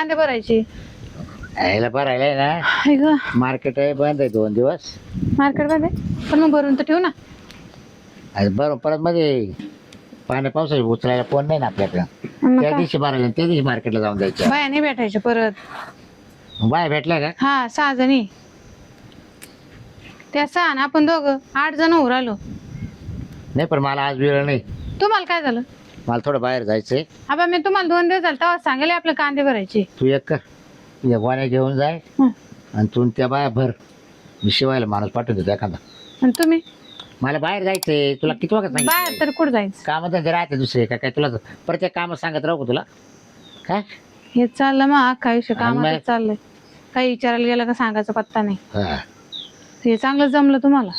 कांदे भरायचे. यायला भरायला आहे ना, हाय ग मार्केट आहे बंद आहे 2 दिवस. मार्केट मध्ये पण मग भरून तर ठेवू ना. आणि बरं परत मध्ये पाण्या पावसाची उचलायला कोण नाही ना आपल्याकडं. मग त्या काय? दिवशी भरायला त्या दिवशी मार्केटला जाऊन जायचं. बाया नाही भेटायचे परत. बाय भेटल्या का? हा 6 जणी. त्या 6 आणि आपण दोघं 8 जण होऊ राहिलो. नाही पण मला आज वेळ नाही, तुम्हाला काय झालं? मला थोडं बाहेर जायचंय. आबा मी तुम्हाला 2 दिवस झाले तेव्हा सांगेल आपले कांदे भरायचे. तू एक कर, या गोण्या घेऊन जाय हं. आणि तू त्या बाया भर. मी शिवायला माणूस पाठवून देतो एखादा. आणि तुम्ही मला बाहेर जायचंय. तुला किती वाजता बाहेर सांगितलं? तर कुठं जायचं? कामं धंदे राहते दुसरे का काय? तुला प्रत्येक काम सांगत राहू का तुला काय? हे चाललं मग अख्खा आयुष्य आणि कामातच मग? चाललंय. काही विचारायला गेलं का सांगायचा पत्ता नाही. हा. हे चांगलं जमलं तुम्हाला.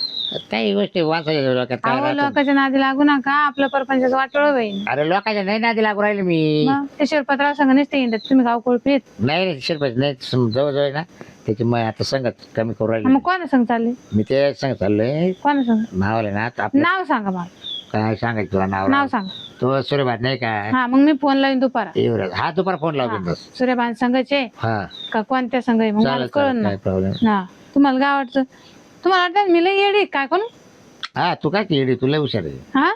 काही गोष्टी वाचायच्या डोक्यात काय अहो राहतं. लोकांच्या नादी लागू नका. आपलं परपंचाचं वाटोळं होईल. अरे लोकांच्या नाही नादी लागू राहिले मी. मग ते शिरपत्राव संघ नसते हिंडत तुम्ही गाव कोळपीत. नाही नाही शिरपाय नाही जवळजवळ आहे ना त्याची मग आता संगत कमी करू राहिली. मग कोणा संग चालले? मी ते सांगत चाललोय. कोणा संग? नावाला ना आपलं नाव सांगा मला. काय सांगायचं तुला नाव? नाव सांगा. तो सूर्यभात नाही का? हा मग मी फोन लावीन दुपारा. एवढं हा दुपार फोन लावतो बस. सूर्यभान संघाचे हा का कोणत्या संघ आहे मग मला चालेल कळन चालेल ना. काय प्रॉब्लेम. हा तुम्हाला काय वाटतं? तुम्हाला वाटतं मी लई येडी आहे काय कोण? हा तू काय केली? तुला हुशार आहे. हा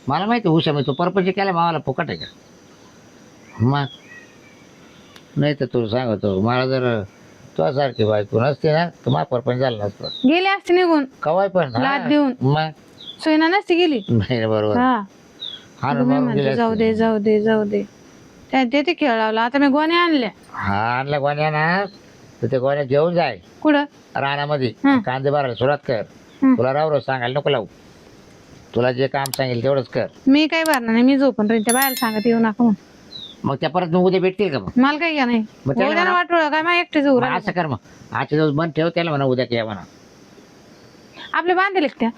मला माहिती हुशार मी. तू परपंच केला मावाला फुकट आहे का? मग नाही तर तू सांगतो मला जर तुझ्यासारखी बायको नसते ना तर माझा परपंच झाला नसतं. गेले असते निघून कवाय पण हा. लाद देऊन. मग सोयना नसती गेली. नाही बरोबर. हा हा ना, तुम्ही मग म्हणते गेले जाऊ असते. दे जाऊ दे जाऊ दे. त्या ते खेळ लावला. आता मी गोण्या आणल्या. हा आणल्या गोण्या ना तर ते गोण्या घेऊन जाय कुठं? रानामध्ये. हं. कांदे भरायला सुरुवात कर. हं. तुला राव रोज सांगायला नको लावू. तुला जे काम सांगेल तेवढंच कर. मी काय भरणार नाही. मी झोपून राहीन. त्या बाहेर सांगत येऊ नका म्हणून. मग त्या परत मग उद्या भेटतील का? मग मला काही घ्या नाही. मग त्याला उद्या म्हणा- वाटोळ काय मग एकटेच मग उरा. असं कर मग आजच्या दिवस बंद ठेव त्याला म्हणा उद्या या म्हणा. आपले बांधले का त्या?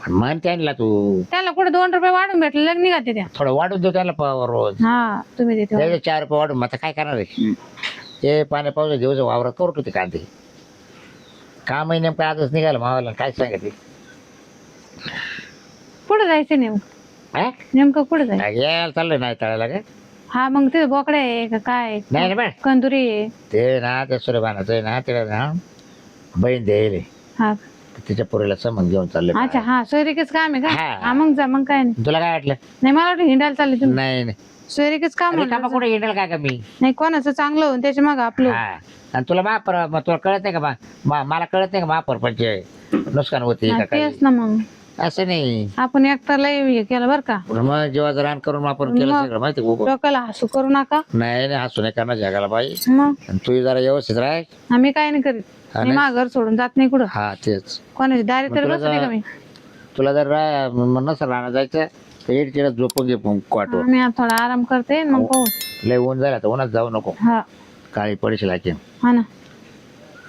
पण म्हण त्यांना तू त्याला कुठे 2 रुपये वाढून भेटले लग्न निघाते त्या. थोडं वाढून देऊ त्याला रोज. हा तुम्ही देते. त्याचे 4 रुपये वाढून. मग आता काय करणार आहे? ते पाण्या पावसा दिवस वावरात करू होते कांदे. काम नेमकं आजच निघालं मावाला काय सांगितले. कुठं जायचं हा नेमकं कुठं जायचं? यायला चाललंय नाही तळायला काय? हा मग ते बोकडे आहे का काय? नाही ना बाय कंदुरी आहे. ते ना त्या सूर्यबानाचं आहे ना तिला ना बहीण द्यायला हा तिच्या पोरीला संबंध घेऊन चालले. अच्छा हा सोयरिकच काम आहे का? हा. हा मग जा मग काय नाही. तुला काय वाटलं? नाही मला वाटलं हिंडायला चालले तुम्ही. नाही नाही सोयरिकच काम रिकामा म्हणलं. कुठे येणार काय का मी? नाही कोणाचं चांगलं होऊन त्याच्या मग आपलं. हा आणि तुला मग तुला कळत नाही का मला कळत नाही का परपंच नुकसान होते हा, का काही? तेच ना मग असं नाही. आपण एकट्याला हे केलं बरं का. मग जेव्हा रान करून आपण केलं मग. सगळं माहिती आहे. डोक्याला हसू करू नका. नाही नाही हसू नाही करणार जगाला बाई. मग आणि तू जरा व्यवस्थित राह. आम्ही काय नाही करीत. हा मी नाही? माझं घर सोडून जात नाही कुठं. हा तेच. कोणाची दारी मग तर तुला बसते का मी. तुला जर नसं राहणार जायचं तर तिला झोपून घे क्वाटवर. मी आता थोडा आराम करते आणि मग पाहू. लय ऊन झाला तर उन्हात जाऊ नको. हा काळी पडशील की हा ना.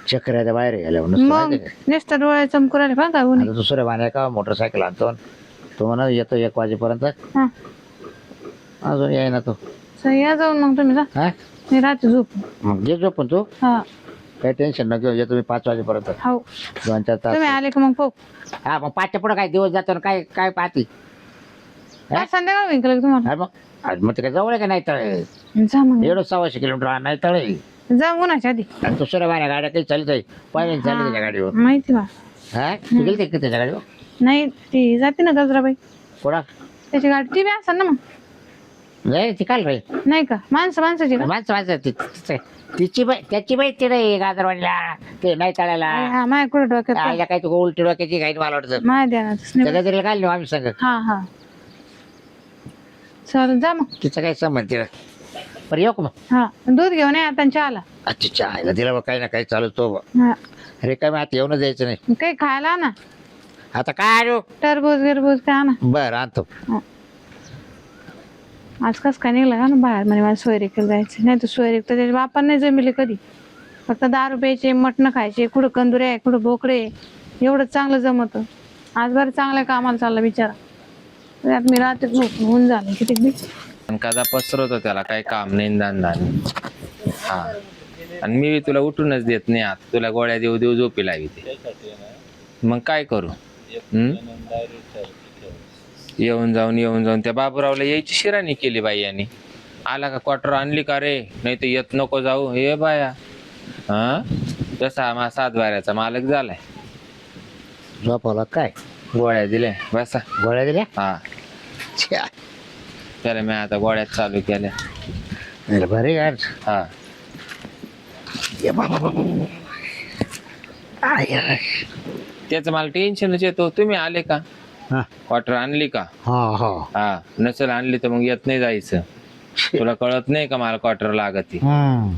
चक्राच्या बाहेर गेल्या नुसतं मग माहिती आहे का? नुसतं डोळे चमकू राहिले बा काय ऊन. आता दुसऱ्या बाण्या का मोटरसायकल आणतो तो म्हणा येतो 1 वाजेपर्यंत. हा अजून याय ना तो. या जाऊन मग तुम्ही जा. हा मी राहते झोप. मग घे झोपून तू. हा काही टेन्शन नको घेऊ. येतो मी 5 वाजेपर्यंत. हो 2-4 तास. तुम्ही आले का मग पाहू. हा मग 5च्या पुढे काय दिवस जातो ना काय काय पाहते. काय संध्याकाळ होईल का तुम्हाला? हा मग ते काय जवळ आहे का नाही तळे? जा मग. एवढं 600 किलोमीटर नाही तळे. जा उन्हाच्या आधी. आणि दुसऱ्या बाण्या गाड्या काही चालत आहे पहिले चालली त्याच्या गाडीवर. माहिती बा. हा तू गेलते का त्याच्या गाडीवर? नाही ती जाते ना गजराबाई. कोणा त्याची गाडी ती बी असेल ना मग. नाही ती काल रे नाही का माणसाची का? माणसं तिची बाई त्याची बाई तिथे गाजरवाडीला ते नाही तळायला. हा माझ्या कुठं डोक्यात आईला काय तू उलटी डोक्याची काही मला वाटतं. माझ्या ध्यानातच नाही. त्या गजरीला काय आम्ही सांग हा हा चालेल जा मग. तिचं काय संबंध तिला. बरं येऊ का मग? हा दूध घेऊन या आता चहाला. अच्छा आईला तिला काही ना काही चालू तो हा अरे काय आता येऊन जायचं नाही. काही खायला ना आता काय आणू? टरबूज गिरबूज काय ना. बरं आणतो. आज कस काय निघलं का ना बाहेर म्हणे मला सोयरीकडे जायचं. नाही तर सोयरीक तर त्याच्या बापान नाही जमिले कधी. फक्त दारू प्यायचे मटणं खायचे कुठं कंदुरे आहे कुठं बोकडे एवढं चांगलं जमत. आज बरं चांगल्या कामाला चाललं बिचारा. त्यात मी रात्री झोपून होऊन झालं किती बी. कदा पसरवतो त्याला काही काम नाही धंदा नाही. हा आणि मी तुला उठूनच देत नाही. आता तुला गोळ्या देऊ देऊ झोपी लावी. मग काय करू? येऊन जाऊन त्या बाबूरावला यायची शिराणी केली बाई यांनी. आला का क्वार्टर आणली का रे, नाही तर येत नको जाऊ. हे बाया हा, तसा मा 7 बाऱ्याचा मालक झालाय. झोपवला काय? गोळ्या दिल्या बसा. गोळ्या दिल्या? हा, छ्या. त्याला मी आता गोळ्यात चालू केल्या. अरे बरे यार. हा, ये बाबा. आय. त्याचं मला टेन्शनच येतो. तुम्ही आले का, हा क्वार्टर आणली का? हा. हा, नसेल आणली तर मग येत नाही जायचं. तुला कळत नाही का मला क्वार्टर लागत? हम्म.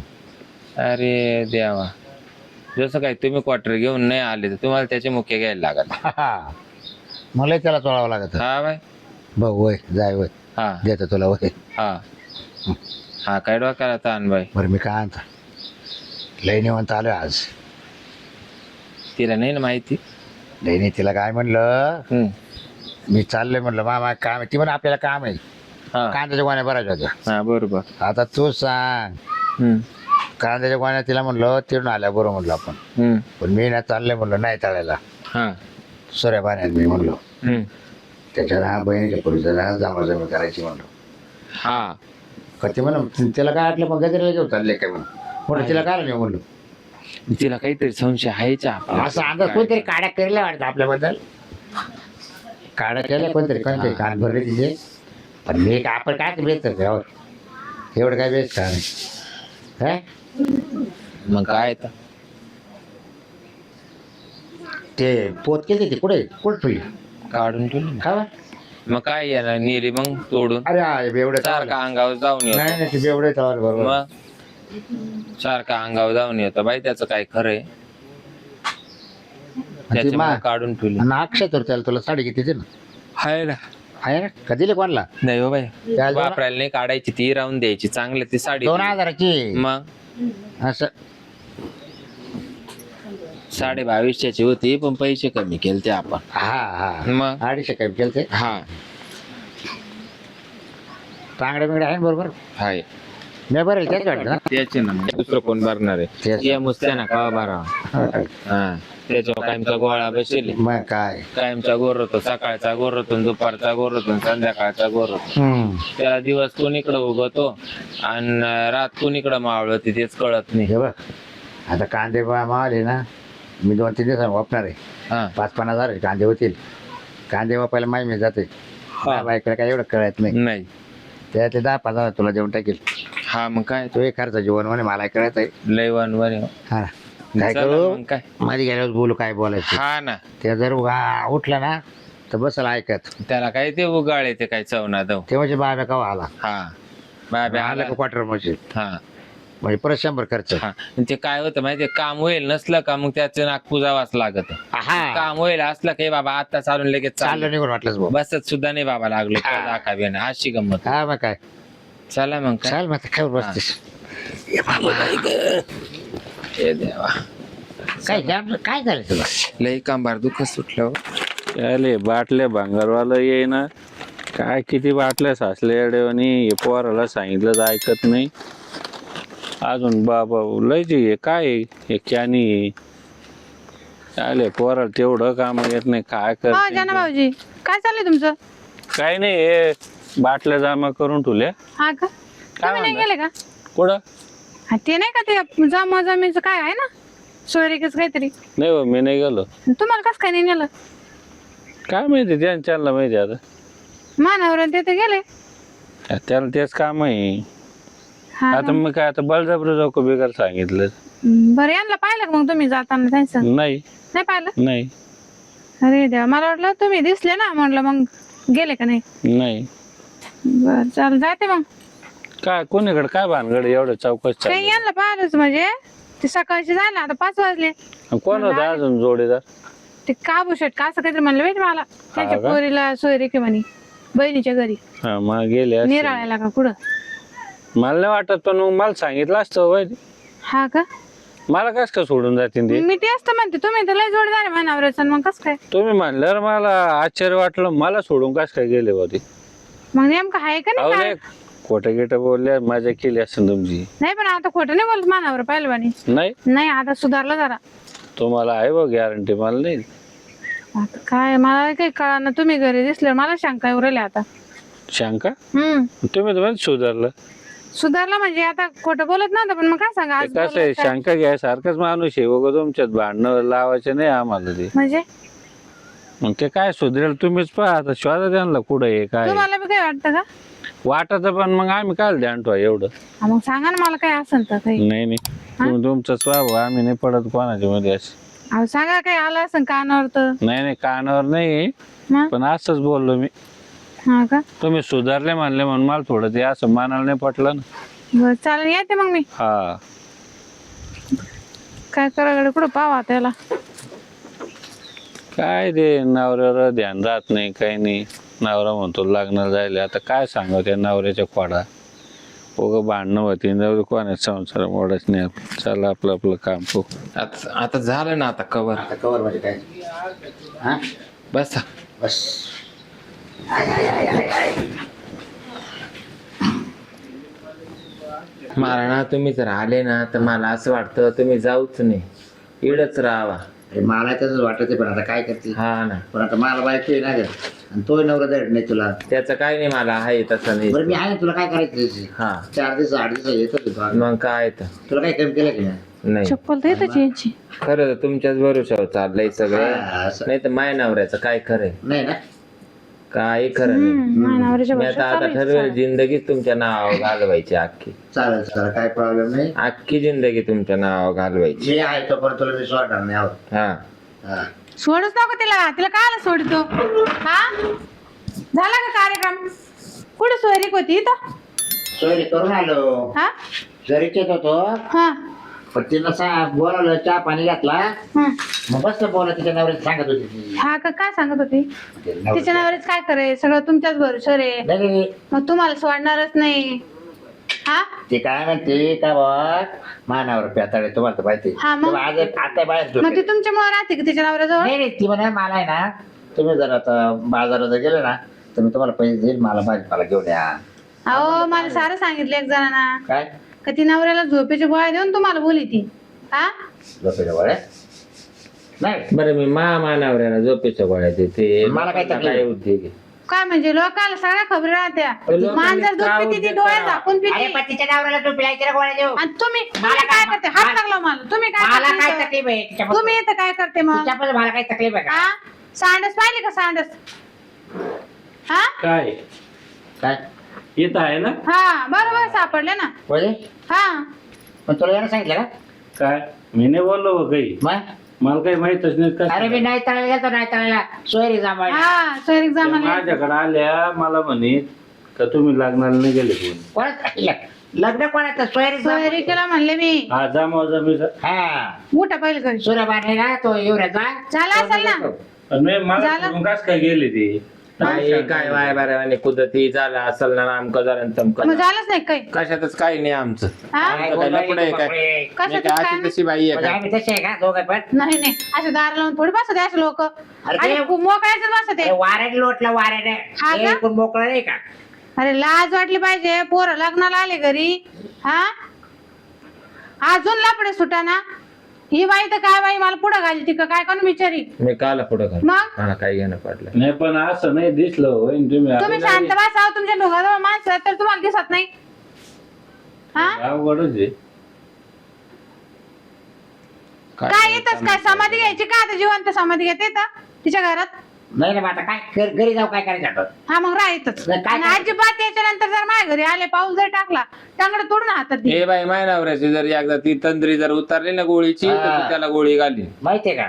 अरे देवा, जसं काय तुम्ही क्वार्टर घेऊन नाही आले तर तुम्हाला त्याचे मुख्य घ्यायला लागत. मला त्याला चोळावं लागत. हा बाय. भाऊ वय जाय वय. हा देतो तुला वय. हा हा, काय डोक्याला ताण बाई. बरं मी काय आणतो, लय निवांत आलोय आज. तिला नाही ना माहिती. लय नाही तिला काय म्हणलं, हम्म. मी चाललोय म्हणलं मामा काम आहे. ती पण आपल्याला काम आहे, हा कांद्याच्या गोण्या भरायच्या होत्या. हा, बरोबर. आता तू सांग, हम्म. कांद्याच्या गोण्या तिला म्हणलं तिरून आल्या बरोबर म्हणलं आपण. हम्म. पण मी ना चाललंय म्हणलं नाही तळायला, हा. सोऱ्या पाण्यात मी म्हणलो. हम्म. त्याच्या बहिणीच्या पुरीचा जमा करायची म्हणलो. हा, का ती म्हणून तिला काय वाटलं मग गजरेला घेऊन चालले काय म्हणून तिला काय नाही म्हणलो. तिला काहीतरी संशय आहेच असं अंदाज कोणतरी काड्या केल्या वाटतं आपल्याबद्दल, काड्या केल्या कोणतरी कान भरले तिचे. पण मी आपण काय बेच एवढं काय बेच का नाही काय. मग काय तर ते पोत केली ते कुठे ठेवली काढून ठेवली. का? मग काय येणार नेली मग तोडून. अरे बेवडे सारखा अंगावर जाऊन येतो. नाही ते बेवडे बरोबर. मग सारखा अंगावर जाऊन येतो बाई, त्याचं काय खरंय. त्याच्यामुळे काढून ठेवली. अक्षय तर त्याला तुला साडी घेते ना, आहे ना. आहे ना का दिली कोणला? नाही हो बाई, त्याला वापरायला नाही, काढायची ती राहून द्यायची. चांगली ती साडी 2000ची. मग असं 22,500ची होती, पण पैसे कमी केले ते आपण. हा मग 250 काय केलं ते. हा, तांगडे बिंगडे आहे ना बरोबर. हाय मी बरेल त्याच वाटतं ना. त्याचे ना, मग दुसरं कोण भरणार आहे? तेच. या मुस्त्या ना का भरा. हा, त्याच्यावर कायमचा गोळा बसेल. मग काय. कायमचा गोर होतो, सकाळचा गोर होतो, दुपारचा गोर होतो, संध्याकाळचा गोर होतो. त्याला दिवस कोणीकडे उगवतो आणि रात कोणीकडे मावळती तेच कळत नाही. हे बघ आता कांदे मावले ना, मी 2-3 दिवसांनी वापणार आहे. हा 5-50 हजार कांदे होतील. कांदे वापायला मी जाते. बायकडे काय एवढं कळत नाही. नाही. त्यातले 10-15 हजार तुला देऊन टाकेल. हा मग काय, तो एक खर्च जीवन म्हणे मला कळत आहे. लय वनवर आहे. हा काय चला करू मग काय. मध्ये गेल्यावर बोलू काय बोलायचं. हा ना, ते जर उठला ना तर बसल ऐकत. त्याला काय ते उगाळ येते काय चवना दव. ते म्हणजे बाबा कवा आला. हा बाबा आला आला. का क्वार्टर म्हणजे हा म्हणजे परत 100 खर्च. हा, ते काय होतं माहितीये, काम होईल नसलं का मग त्याचं नाक पुजावाच लागत. हा काम होईल असलं की बाबा आता चालून लगेच चाललं निघून वाटलंच भाऊ. बसत सुद्धा नाही बाबा लागलो दाखावी ना, अशी गंमत. हा मग काय. चला मग काय. चाल मग काय बसतेस. हे देवा, काय झालं तुला. लई कांबार दुःख सुटलं. त्याले बाटल्या भांगारवाला येईना, काय किती बाटल्या साचल्या आणि पोराला सांगितलं तर ऐकत नाही. अजून बाबा लयची हे काय हे कॅनी आले पोराला तेवढं काम येत नाही. काय हो कर जाना भाऊजी, काय चाललंय तुमचं? काय नाही, हे बाटल्या जमा करून ठेवल्या. हा का, तुम्ही नाही गेले का? कुठं? हा, ते नाही का ते जमीचं काय आहे ना, सोयरिकच काहीतरी. नाही हो, मी नाही गेलो. तुम्हाला कसं काय नाही नेलं? काय माहिती, त्यांना माहिती. आता मानावर ते तर गेले. त्याला तेच काम आहे. हा आता मग काय, आता बळजबरी जाऊ का बेकार सांगितलं. बरं, यांना पाहिलं का मग तुम्ही जाताना त्यांचं? नाही नाही पाहिलं. नाही अरे देवा, मला वाटलं तुम्ही दिसले ना, म्हटलं मग गेले का नाही. नाही. बर चाल, जाते मग. काय कोणीकडे काय भानगड एवढं चौकशी काही यांना पाहिलंच म्हणजे ते सकाळचे झालं, आता 5 वाजले. कोण होता अजून जोडीदार? ते काबूशेट का असं काहीतरी म्हणलं माहिती मला. त्यांच्या का? पोरीला सोयरिके म्हणे, बहिणीच्या घरी हा मग गेले असतील. निराळ्याला का कुठं. मला नाही वाटत, पण मग मला सांगितलं असतं होय. हा का, मला कस काय सोडून जातील ते? मी तेच तर म्हणते, तुम्ही तर लय जोडदार आहे मनावरच, मग कसं काय. तुम्ही म्हणल्यावर मला आश्चर्य वाटलं. मला सोडून कस काय गेले होते? मग नेमकं आहे का अहो नाही नाही, काय? खोटं गिटं बोलल्या, मजा केली असेल तुमची. नाही पण आता खोटं नाही बोलत मनावर पाहिलं म्हणे. नाही नाही आता सुधारलं जरा. तुम्हाला आहे बघ गॅरंटी, मला नाही. आता काय, मला काही कळा ना, तुम्ही घरी दिसल्यावर मला शंका येऊ राहिली आता. शंका? तुम्ही तुम्ही तर सुधारलं. सुधारला म्हणजे आता खोटं बोलत नव्हतं, पण मग काय सांगा आज कसं आहे, बोलत काय? शंका घ्यायसारखंच माणूस आहे बघ, तुमच्यात भांडणं लावायचे नाही आम्हाला ते. म्हणजे मग ते काय सुधरेल तुम्हीच पहा, आता शोधा त्यांना कुठं आहे काय आहे. तुम्हाला बी काय वाटतं का? वाटत पण मग आम्ही काय ध्यान ठेवा एवढं. हा, मग सांगा ना मला काय असेल तर काही. नाही नाही, तुम्ही तुमचं स्वभाव, आम्ही नाही पडत कोणाच्या मध्ये असे. अहो सांगा काय आलं असं कानावर तर. नाही नाही, कानावर नाही, मग पण असंच बोललो मी. हा का? तुम्ही सुधारले म्हणले म्हणून मला थोडं ते असं मानायला नाही पटलं ना. बरं चालेल, येते मग मी. हा, काय करायला कुठं पावा त्याला. काय ते नवऱ्यावर ध्यान राहत नाही, काही नाही. नवरा म्हणतो लग्नाला जायला, आता काय सांगावं त्या नवऱ्याच्या खोडा. उगं भांडणं होती, नवरी कोणाच संसार मोडाच नाही आपण. चला आपलं आपलं काम पाहू. आता झालं ना, आता कवर. आता कवर म्हणजे काय? हा बस बस. मला ना तुम्ही जर आले ना तर मला असं वाटतं तुम्ही जाऊच नाही, इडच राहावा. अरे मला तसंच वाटत पण आता काय करते. हा ना, पण आता मला बायको आहे ना ग, आणि तोही नवरा धड नाही तुला. त्याचं काय नाही, मला आहे तसं नाही. बरं मी आहे ना, तुला काय करायचं त्याची? हा 4 दिवस 8 दिवस येतो तुला. मग काय तर तुला काय कमी केलं की नाही? नाही. चप्पल तर येतच यांची. खरं तर तुमच्याच भरोशावर चाललंय सगळं. हा, असं. नाही तर माय नवऱ्याचं काय खरंय, नाही ना. काय खरं नाही. मानावरच्या मी आता ठरवेल जिंदगी तुमच्या नावावर घालवायची, अख्खी चालेल चालेल, काय प्रॉब्लेम नाही. अख्खी जिंदगी तुमच्या नावावर घालवायची. जे आहे तो पण तुला मी सोडणार नाही आहोत. हा हा. सोडूच नको तिला. तिला काय सोडतो? हा झाला का कार्यक्रम? कुठे सोयरीक होती इथं? सोयरी करून आलो. हा जरीच येत होतो, हा पण तिनं बोलावलं, चहा पाणी घातला. हा. मग बसलं बोला, तिच्या नवऱ्यात सांगत होती ती. हा का? काय सांगत होती? नवऱ्याचं. तिच्या नवऱ्याच काय करे, सगळं तुमच्याच भरोशावर आहे. नाही नाही नाही. मग तुम्हाला सोडणारच नाही. हा ते काय म्हणते का बघ, मानावर प्याताळे तुम्हाला तर माहिती. हा, मग? तेव्हा आज आता बाहेर मग झोपेल. ती तुमच्यामुळे राहते का तिच्या नवऱ्याजवळ? नाही नाही, ती म्हणा मला आहे ना, तुम्ही जर आता बाजारात जर गेले ना, तर मी तुम्हाला पैसे देईल, मला भाजीपाला घेऊन या. अहो मला सारं सांगितलं एक जणांना, काय का ती नवऱ्याला झोपेची गोळ्या देऊन तुम्हाला बोली ती. हा झोपेच्या गोळ्या? नाही बरं, मी मा नवऱ्याला झोपेच्या गोळ्या देते. मला काय तकलीफ? काय उद्योग आहे? काय म्हणजे लोकांना सगळ्या खबरी राहत्या. लोकांनी मांजर दूध काय पिती ती उद्योग डोळे करा? झाकून अरे पिती. पण तिच्या नवऱ्याला तू पिळायच्या गोळ्या देऊ. आणि तुम्ही मला तुम्ही काय काय- करते? हात लागला मला. तुम्ही काय मला काय करते? तकलीफ आहे तिच्यापासून? तुम्ही इथं काय करते मग? तिच्यापासून मला काय तकलीफ आहे का? हा सांडस पाहिली का सांडस? हा काय काय येत आहे ना? हा बरोबर सापडले ना. बोले? हा पण तुला यायला सांगितलं का? काय मी नाही बोललो बा काही, मग मला काही माहितच नाही अरे मी कसं. नाही तळायला गेलो, नाही तळायला सोयरी जांभळ. हा सर त्या एक्झाम माझ्याकडे आल्या, मला म्हणे का तुम्ही लग्नाला नाही गेले कोणी. कोणाचं लग्न कोणाचं? सोयरी सोयरी केला म्हणले मी. हा जमा जमीचा. हा मोठा पहिले घरी सूर्यबान आहे ना, तो युवराजा. झाला असेल ना. नाही मला झालं? सोडून कसं काय गेले ते. काय वाय बारा कुदती झाला असेल ना, आमक झालं तमक. मग झालंच नाही काही. कशातच काही नाही आमचं. हा आमचं काय लफडं आहे काय? मी कशातच काय काय अशी नाही. तशी बाई आहे म्हणजे का? आम्ही तसे आहे का दोघं पण? नाही नाही असे दार लावून थोडी बसत असे लोक. अरे आणि ते- मोकळ्याच बसत ते वाऱ्याने लोटलं वाऱ्याने. हा का? हे कोण मोकळं नाही का? अरे लाज वाटली पाहिजे. पोरं लग्नाला आले घरी. हा अजून लापडे सुटाना. ही बाई तर काय बाई मला पुढे घाली ती का काय कोण विचारी. मी काला पुढं घाल, मग मला काय घेणं पडलं. नाही पण असं नाही दिसलं होय तुम्ही. तुम्ही शांत बसाव. तुमच्या ढोगाजवळ माणसं आहेत तर तुम्हाला दिसत नाही. हा अवघडच आहे. काय येतच काय समाधी घ्यायची का? आता जिवंत समाधी घेते तर तिच्या घरात. नाही ना, मग आता काय घरी जाऊ काय करायचं आता? हा मग राहतच. नाही, काय आणि अजिबात याच्यानंतर जर माझ्या घरी आले पाऊस जर टाकला टांगड तोडून हातात दे. ए बाई माय नवऱ्याची जर एकदा ती तंद्री जर उतरली ना गोळीची, तर हा. तू त्याला गोळी घाली. माहितीये का?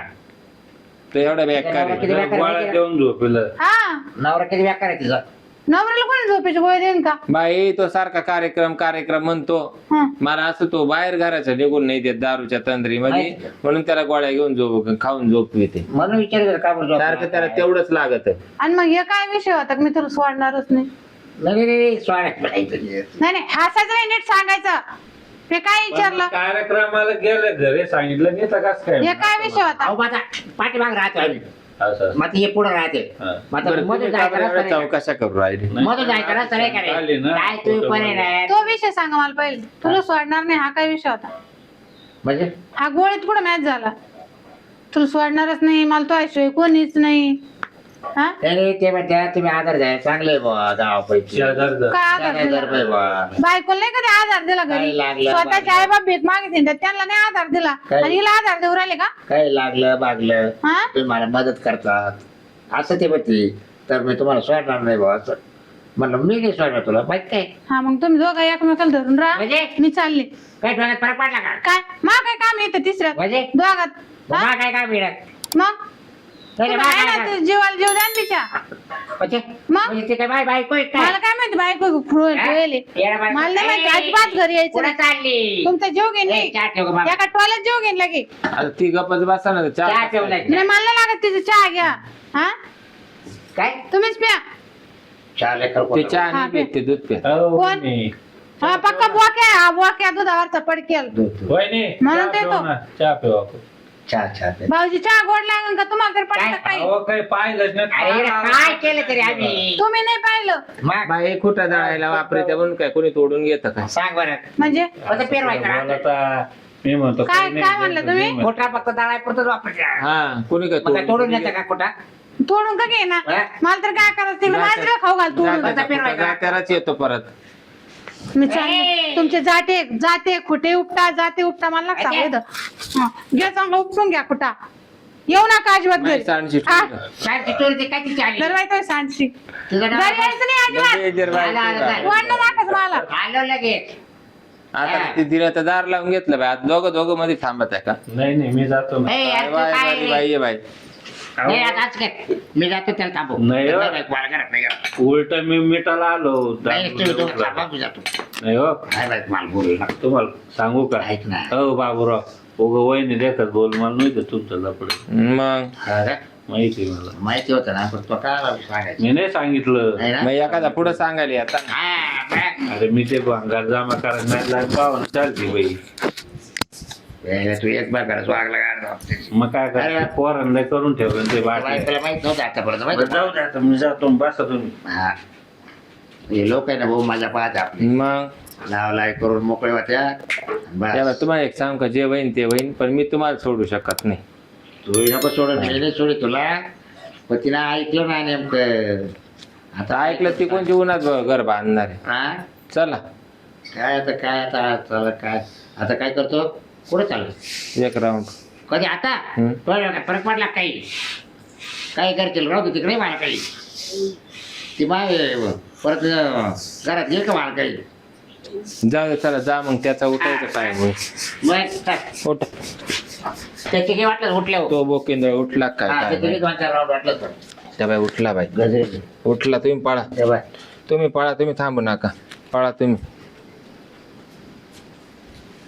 तर एवढा बेकार किती आहे. बेकार गोळ्या माहितीये का? देऊन झोपेलं. हा नवरा किती बेकार आहे तिचा. नवऱ्याला कोणी झोपेची गोळी देईन का? बाई तो सारखा कार्यक्रम म्हणतो. हा मला असं तो बाहेर घराच्या निघून नाही देत दारूच्या तंद्री मध्ये, माहिती. म्हणून त्याला गोळ्या घेऊन खाऊन झोप येते. म्हणून विचार का बरं सारखं झोपला? त्याला तेवढंच लागत. आणि मग हे काय विषय होता की मी तुला सोडणारच नाही. नाही स्वागत म्हणायचं. नाही नाही हसायचं नाही, नीट सांगायचं. हे काय विचारलं? कार्यक्रमाला गेले घरी सांगितलं नाही तर कसं हे काय. काय विषय होता? अहो माझा पाठीमाग राहतो आम्ही. असं. मग हे पुढे राहते. हा. मग आता बरं, मध्ये तुम्ही जायचं का बरं रस्ता नाही का? चौकशा करू राहिले? मध्ये जायचं रस्ता नाही का रे? आली ना. काय तुम्ही पण आहे ना? तो विषय सांगा मला पहिले. तुला सोडणार नाही हा काय विषय होता? म्हणजे हा गोळीत कुठं मॅच झाला? तुला सोडणारच नाही, मला तो ऐश्वर्य कोणीच नाही. हा नाही ते म्हणत्या तुम्ही आधार द्या चांगले बुवा गावापैकी काय आधार 4,000 दिला रुपये बुवा बायकोला नाही कधी आधार दिला घरी काय लागलं, स्वतःचे आई बाप भीक मागितली तर त्यांना नाही आधार दिला काय? आणि हिला आधार देऊ राहिले का काही लागलं बागलं हा तुम्ही मला मदत करतात असं ते म्हणते तर मी तुम्हाला सोडणार नाही बुवा असं म्हणलं मी नाही सोडणार तुला माहित काय हा मग तुम्ही दोघं एकमेकाला धरून राहा म्हणजे मी चालले काय डोळ्यात फरक पडला का काय मा काय काम येतं तिसऱ्यात म्हणजे दोघात हा? मला काय काम मिळत मग तुम्ही आहे ना ते जीवाला जीव द्या ना तिच्या म्हणजे मग? म्हणजे ते काय बाय बायको आहे काय मला काय माहिती बायको खुळेल हा? येडा बायको. मला नाही माहिती ए, अजिबात घरी यायचं कुठं नाही. चालली तुमचा जीव घेईन ए, नाही चहा ठेव गं बाबा. एका टोल्यात जीव घेईन लगे आता ती गप्पच बसा ना चहा चहा ठेवलाय नाही मला नाही लागत तिचं चहा घ्या हा काय तुम्हीच प्या चहा लेकर ते चहा हा, नाही पित, ते दूध पित कोण? हा पक्का बुवाक्या दुधावरचा पडकेल म्हणून ते तो चहा पिऊ आपण. चहा चहा पे. भाऊजी चहा गोड लागेल का तुम्हाला तरी पडतं काय? काही अहो काही पाहिलंच अरे नाही इकडे काय केलं तरी आम्ही तुम्ही नाही पाहिलं मग बाई खुटा दळायला वापरते म्हणून काय कोणी तोडून घेतं काय सांग बरं म्हणजे कसं पेरवायचं मला ना? तर मी म्हणतो काय- काही नाही काय म्हणलं द्यायचं, तुम्ही? मी म्हणतो. मोठा फक्त दळाय पुरतच वापरायचा हा कोणी काय मग काय तोडून घेतं? घेतं का कुठं तोडून का घे ना हा? मला तर काय करायचं तिकडे माझ्या खाऊ घाल तोडून जाता पेरवायचा. जात्यालाच येतो परत मी चालले ए! तुमचे जाते खुटे उपटा जाते उपटा मला नका सांगू इथं. हा, घ्या चांगलं उपटून घ्या खुटा येऊ नका अजिबात नाही, घरी सांडशी हा, ठेवलं. काय ती चोरी ती काय ती चाली दरवाजा सांडशी तुझं घरी नाव यायचं नाही अजिबात लगे जर बाई आला, आला, तुला. आला. वाढणं नाकच मला आलो लगेच आता ते दिलं तर दार लावून घेतलं बाई आता दोघं मध्ये थांबत आहे का नाही नाही मी जातो ना. ए, यार, बाई तू बाई काय बाई ये बाई नाही, आता आज काय मी जातो त्याला थांबू नाही, हो. मला घरात नाही गेला. उलट मी मिठाला आलो नाही तुम्ही दोघं थांबा, मी जातो नाही हो काय बाई मला बोलू नका. तुम्हाला सांगू का ऐक ना. हो बाबूराव उग वहिनी देखत बोल मला नाही तर तुमचं लपडे मग हा का? माहिती आहे मला माहिती होतं ना पण तो काय सांगायचं मी नाही सांगितलं नाही ना? मग एखादा पुढे सांगायला आता हा, बघ. अरे मी ते भांगार जमा करायला नाही लागला पाहून चालते बाई यायला तू एक बार करायचं वागला का मग काय अरे. करायचं पोरांना करून ठेवलं ते बाटले बायकोला माहित नव्हतं आतापर्यंत माहिती बरं, जाऊ द्या आता मी जातो बसा तुम्ही हा हे लोक आहे ना भाऊ माझ्या पाहत आपली मग लाव करून मोकळे होत्या तेव्हा बस तुम्हाला एक सांग का जे होईन ते होईन पण मी तुम्हाला सोडू शकत नाही तू नको सोडून मी नाही सोडी तुला पण तिनं ऐकलं ना नेमकं आता ऐकलं ती कोणची उन्हात घर बांधणार आहे हा चला काय आता चला काय आता काय करतो कुठं चाललं एक राऊंड कधी आता हम्म. कळलं का फरक पडला काही काय करतील राहू दे तिकडे मला काही ती माय परत घरात ये का मला काही जाऊ दे चला जा मग त्याचा उठायचं काय मग मग टाक. उठ त्याचे काही वाटलं उठल्या तो बोकेंद्र उठला काय हा काय त्याचे माहित. 2-4 राऊंड वाटलं तर त्या बाई उठला बाई गजरे उठला तुम्ही पळा तेव्हा तुम्ही थांबू नका पळा तुम्ही